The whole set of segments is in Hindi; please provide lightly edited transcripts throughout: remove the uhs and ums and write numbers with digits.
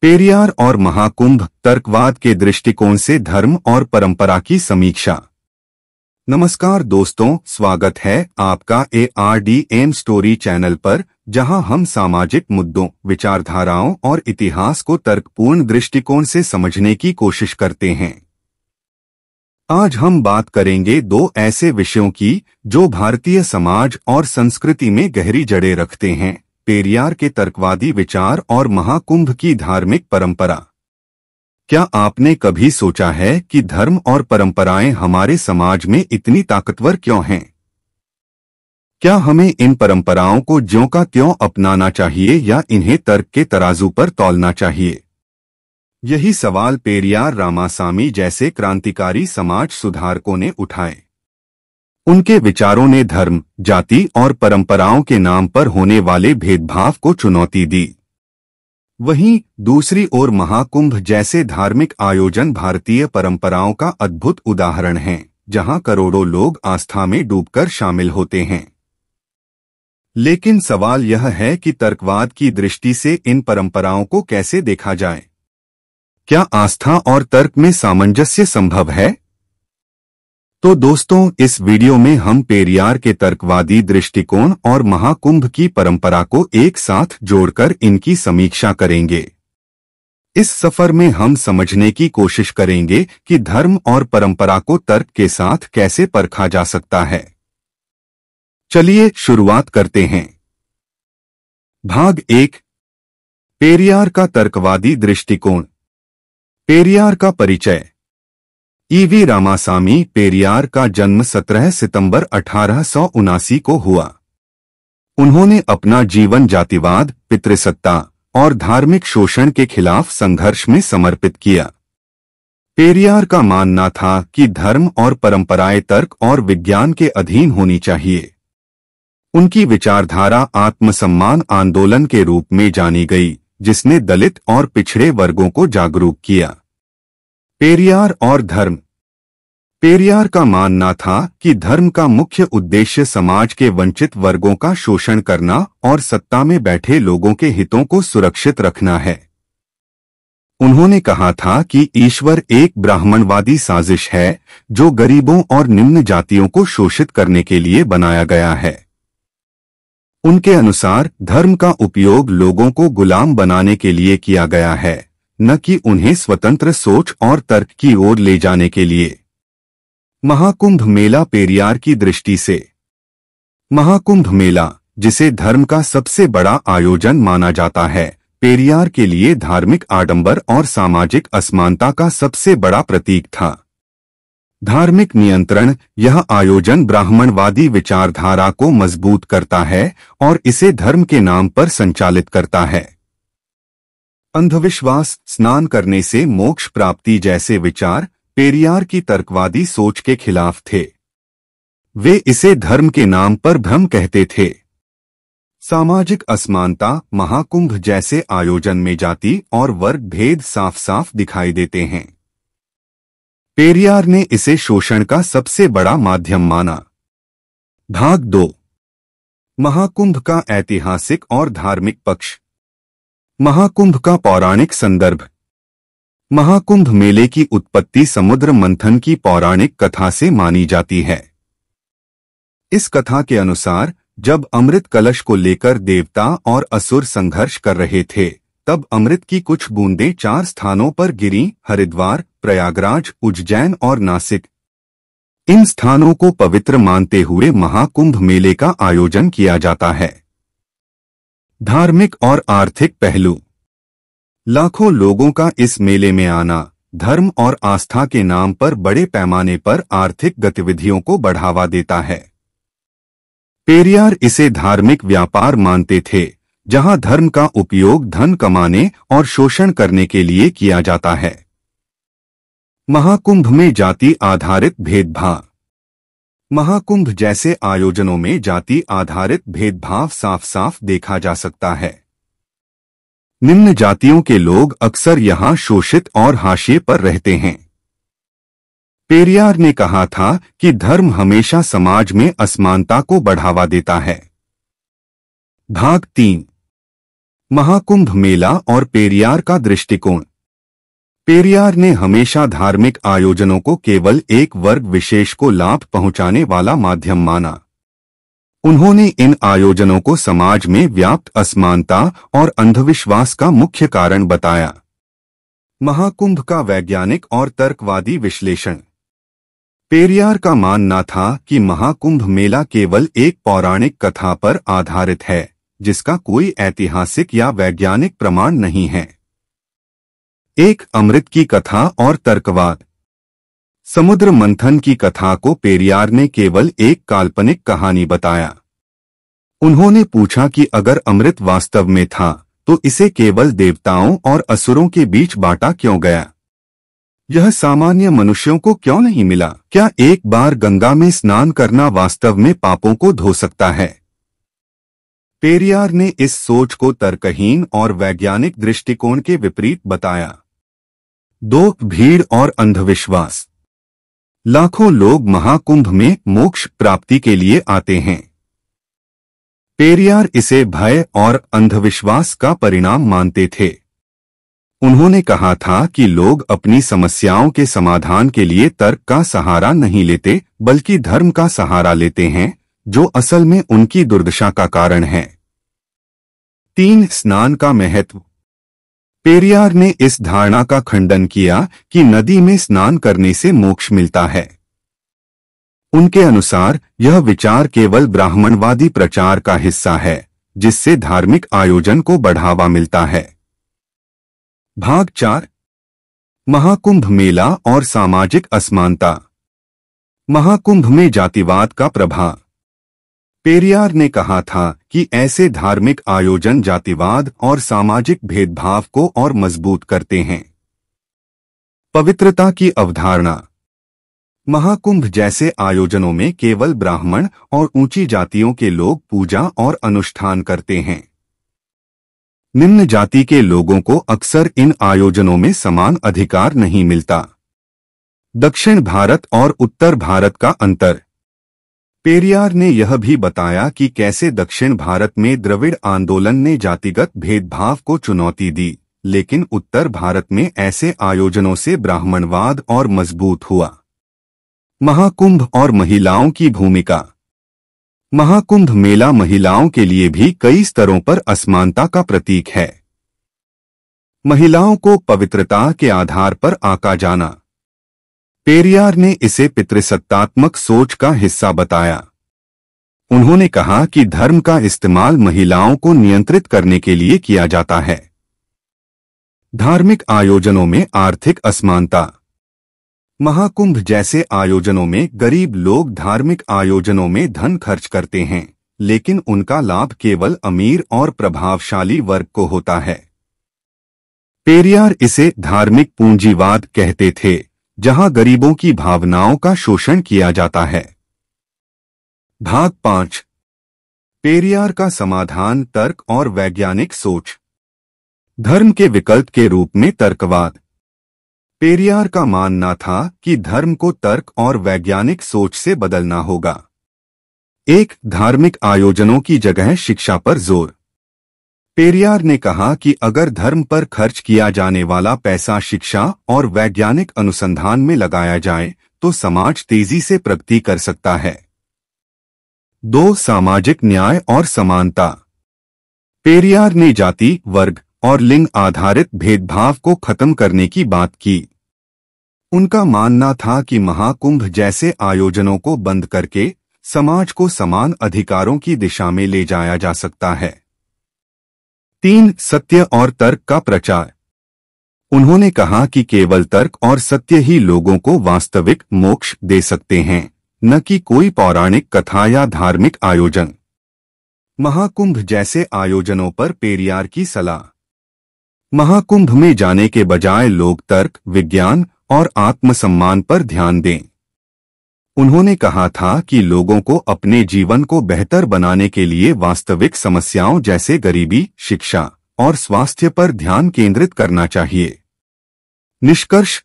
पेरियार और महाकुंभ तर्कवाद के दृष्टिकोण से धर्म और परंपरा की समीक्षा। नमस्कार दोस्तों, स्वागत है आपका ARDM स्टोरी चैनल पर, जहां हम सामाजिक मुद्दों, विचारधाराओं और इतिहास को तर्कपूर्ण दृष्टिकोण से समझने की कोशिश करते हैं। आज हम बात करेंगे दो ऐसे विषयों की जो भारतीय समाज और संस्कृति में गहरी जड़ें रखते हैं: पेरियार के तर्कवादी विचार और महाकुंभ की धार्मिक परंपरा। क्या आपने कभी सोचा है कि धर्म और परंपराएं हमारे समाज में इतनी ताकतवर क्यों हैं? क्या हमें इन परंपराओं को ज्यों का त्यों अपनाना चाहिए या इन्हें तर्क के तराजू पर तौलना चाहिए? यही सवाल पेरियार रामासामी जैसे क्रांतिकारी समाज सुधारकों ने उठाए। उनके विचारों ने धर्म, जाति और परंपराओं के नाम पर होने वाले भेदभाव को चुनौती दी। वहीं दूसरी ओर महाकुंभ जैसे धार्मिक आयोजन भारतीय परंपराओं का अद्भुत उदाहरण हैं, जहां करोड़ों लोग आस्था में डूबकर शामिल होते हैं। लेकिन सवाल यह है कि तर्कवाद की दृष्टि से इन परंपराओं को कैसे देखा जाए? क्या आस्था और तर्क में सामंजस्य संभव है? तो दोस्तों, इस वीडियो में हम पेरियार के तर्कवादी दृष्टिकोण और महाकुंभ की परंपरा को एक साथ जोड़कर इनकी समीक्षा करेंगे। इस सफर में हम समझने की कोशिश करेंगे कि धर्म और परंपरा को तर्क के साथ कैसे परखा जा सकता है। चलिए शुरुआत करते हैं। भाग 1: पेरियार का तर्कवादी दृष्टिकोण। पेरियार का परिचय। EV रामासामी पेरियार का जन्म 17 सितंबर 1879 को हुआ। उन्होंने अपना जीवन जातिवाद, पितृसत्ता और धार्मिक शोषण के खिलाफ संघर्ष में समर्पित किया। पेरियार का मानना था कि धर्म और परंपराएं तर्क और विज्ञान के अधीन होनी चाहिए। उनकी विचारधारा आत्मसम्मान आंदोलन के रूप में जानी गई, जिसने दलित और पिछड़े वर्गों को जागरूक किया। पेरियार और धर्म। पेरियार का मानना था कि धर्म का मुख्य उद्देश्य समाज के वंचित वर्गों का शोषण करना और सत्ता में बैठे लोगों के हितों को सुरक्षित रखना है। उन्होंने कहा था कि ईश्वर एक ब्राह्मणवादी साजिश है जो गरीबों और निम्न जातियों को शोषित करने के लिए बनाया गया है। उनके अनुसार धर्म का उपयोग लोगों को गुलाम बनाने के लिए किया गया है, न कि उन्हें स्वतंत्र सोच और तर्क की ओर ले जाने के लिए। महाकुंभ मेला पेरियार की दृष्टि से। महाकुंभ मेला, जिसे धर्म का सबसे बड़ा आयोजन माना जाता है, पेरियार के लिए धार्मिक आडंबर और सामाजिक असमानता का सबसे बड़ा प्रतीक था। धार्मिक नियंत्रण। यह आयोजन ब्राह्मणवादी विचारधारा को मजबूत करता है और इसे धर्म के नाम पर संचालित करता है। अंधविश्वास, स्नान करने से मोक्ष प्राप्ति जैसे विचार पेरियार की तर्कवादी सोच के खिलाफ थे। वे इसे धर्म के नाम पर भ्रम कहते थे। सामाजिक असमानता। महाकुंभ जैसे आयोजन में जाति और वर्ग भेद साफ साफ दिखाई देते हैं। पेरियार ने इसे शोषण का सबसे बड़ा माध्यम माना। भाग 2: महाकुंभ का ऐतिहासिक और धार्मिक पक्ष। महाकुंभ का पौराणिक संदर्भ। महाकुंभ मेले की उत्पत्ति समुद्र मंथन की पौराणिक कथा से मानी जाती है। इस कथा के अनुसार जब अमृत कलश को लेकर देवता और असुर संघर्ष कर रहे थे, तब अमृत की कुछ बूंदें 4 स्थानों पर गिरीं: हरिद्वार, प्रयागराज, उज्जैन और नासिक। इन स्थानों को पवित्र मानते हुए महाकुंभ मेले का आयोजन किया जाता है। धार्मिक और आर्थिक पहलू। लाखों लोगों का इस मेले में आना धर्म और आस्था के नाम पर बड़े पैमाने पर आर्थिक गतिविधियों को बढ़ावा देता है। पेरियार इसे धार्मिक व्यापार मानते थे, जहां धर्म का उपयोग धन कमाने और शोषण करने के लिए किया जाता है। महाकुंभ में जाति आधारित भेदभाव। महाकुंभ जैसे आयोजनों में जाति आधारित भेदभाव साफ साफ देखा जा सकता है। निम्न जातियों के लोग अक्सर यहां शोषित और हाशिए पर रहते हैं। पेरियार ने कहा था कि धर्म हमेशा समाज में असमानता को बढ़ावा देता है। भाग 3: महाकुंभ मेला और पेरियार का दृष्टिकोण। पेरियार ने हमेशा धार्मिक आयोजनों को केवल एक वर्ग विशेष को लाभ पहुंचाने वाला माध्यम माना। उन्होंने इन आयोजनों को समाज में व्याप्त असमानता और अंधविश्वास का मुख्य कारण बताया। महाकुंभ का वैज्ञानिक और तर्कवादी विश्लेषण। पेरियार का मानना था कि महाकुंभ मेला केवल एक पौराणिक कथा पर आधारित है, जिसका कोई ऐतिहासिक या वैज्ञानिक प्रमाण नहीं है। एक अमृत की कथा और तर्कवाद। समुद्र मंथन की कथा को पेरियार ने केवल एक काल्पनिक कहानी बताया। उन्होंने पूछा कि अगर अमृत वास्तव में था तो इसे केवल देवताओं और असुरों के बीच बांटा क्यों गया? यह सामान्य मनुष्यों को क्यों नहीं मिला? क्या एक बार गंगा में स्नान करना वास्तव में पापों को धो सकता है? पेरियार ने इस सोच को तर्कहीन और वैज्ञानिक दृष्टिकोण के विपरीत बताया। 2. भीड़ और अंधविश्वास। लाखों लोग महाकुंभ में मोक्ष प्राप्ति के लिए आते हैं। पेरियार इसे भय और अंधविश्वास का परिणाम मानते थे। उन्होंने कहा था कि लोग अपनी समस्याओं के समाधान के लिए तर्क का सहारा नहीं लेते, बल्कि धर्म का सहारा लेते हैं, जो असल में उनकी दुर्दशा का कारण है। 3. स्नान का महत्व। पेरियार ने इस धारणा का खंडन किया कि नदी में स्नान करने से मोक्ष मिलता है। उनके अनुसार यह विचार केवल ब्राह्मणवादी प्रचार का हिस्सा है, जिससे धार्मिक आयोजन को बढ़ावा मिलता है। भाग 4। महाकुंभ मेला और सामाजिक असमानता। महाकुंभ में जातिवाद का प्रभाव। पेरियार ने कहा था कि ऐसे धार्मिक आयोजन जातिवाद और सामाजिक भेदभाव को और मजबूत करते हैं। पवित्रता की अवधारणा। महाकुंभ जैसे आयोजनों में केवल ब्राह्मण और ऊंची जातियों के लोग पूजा और अनुष्ठान करते हैं। निम्न जाति के लोगों को अक्सर इन आयोजनों में समान अधिकार नहीं मिलता। दक्षिण भारत और उत्तर भारत का अंतर। पेरियार ने यह भी बताया कि कैसे दक्षिण भारत में द्रविड़ आंदोलन ने जातिगत भेदभाव को चुनौती दी, लेकिन उत्तर भारत में ऐसे आयोजनों से ब्राह्मणवाद और मजबूत हुआ। महाकुंभ और महिलाओं की भूमिका। महाकुंभ मेला महिलाओं के लिए भी कई स्तरों पर असमानता का प्रतीक है। महिलाओं को पवित्रता के आधार पर आंका जाना। पेरियार ने इसे पितृसत्तात्मक सोच का हिस्सा बताया। उन्होंने कहा कि धर्म का इस्तेमाल महिलाओं को नियंत्रित करने के लिए किया जाता है। धार्मिक आयोजनों में आर्थिक असमानता। महाकुंभ जैसे आयोजनों में गरीब लोग धार्मिक आयोजनों में धन खर्च करते हैं, लेकिन उनका लाभ केवल अमीर और प्रभावशाली वर्ग को होता है। पेरियार इसे धार्मिक पूंजीवाद कहते थे, जहां गरीबों की भावनाओं का शोषण किया जाता है। भाग 5। पेरियार का समाधान, तर्क और वैज्ञानिक सोच। धर्म के विकल्प के रूप में तर्कवाद। पेरियार का मानना था कि धर्म को तर्क और वैज्ञानिक सोच से बदलना होगा। 1. धार्मिक आयोजनों की जगह शिक्षा पर जोर। पेरियार ने कहा कि अगर धर्म पर खर्च किया जाने वाला पैसा शिक्षा और वैज्ञानिक अनुसंधान में लगाया जाए तो समाज तेजी से प्रगति कर सकता है। 2. सामाजिक न्याय और समानता। पेरियार ने जाति, वर्ग और लिंग आधारित भेदभाव को खत्म करने की बात की। उनका मानना था कि महाकुंभ जैसे आयोजनों को बंद करके समाज को समान अधिकारों की दिशा में ले जाया जा सकता है। 3. सत्य और तर्क का प्रचार। उन्होंने कहा कि केवल तर्क और सत्य ही लोगों को वास्तविक मोक्ष दे सकते हैं, न कि कोई पौराणिक कथा या धार्मिक आयोजन। महाकुंभ जैसे आयोजनों पर पेरियार की सलाह। महाकुंभ में जाने के बजाय लोग तर्क, विज्ञान और आत्मसम्मान पर ध्यान दें। उन्होंने कहा था कि लोगों को अपने जीवन को बेहतर बनाने के लिए वास्तविक समस्याओं जैसे गरीबी, शिक्षा और स्वास्थ्य पर ध्यान केंद्रित करना चाहिए। निष्कर्ष।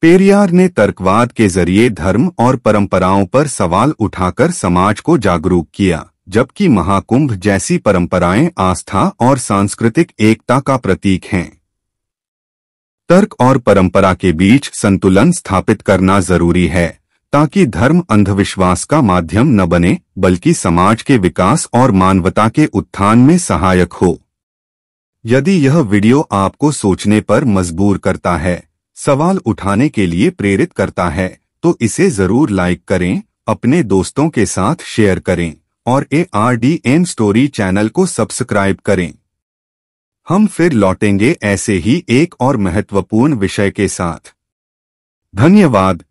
पेरियार ने तर्कवाद के जरिए धर्म और परंपराओं पर सवाल उठाकर समाज को जागरूक किया, जबकि महाकुंभ जैसी परंपराएं आस्था और सांस्कृतिक एकता का प्रतीक हैं। तर्क और परंपरा के बीच संतुलन स्थापित करना जरूरी है, ताकि धर्म अंधविश्वास का माध्यम न बने, बल्कि समाज के विकास और मानवता के उत्थान में सहायक हो। यदि यह वीडियो आपको सोचने पर मजबूर करता है, सवाल उठाने के लिए प्रेरित करता है, तो इसे जरूर लाइक करें, अपने दोस्तों के साथ शेयर करें और ARDN स्टोरी चैनल को सब्सक्राइब करें। हम फिर लौटेंगे ऐसे ही एक और महत्वपूर्ण विषय के साथ। धन्यवाद।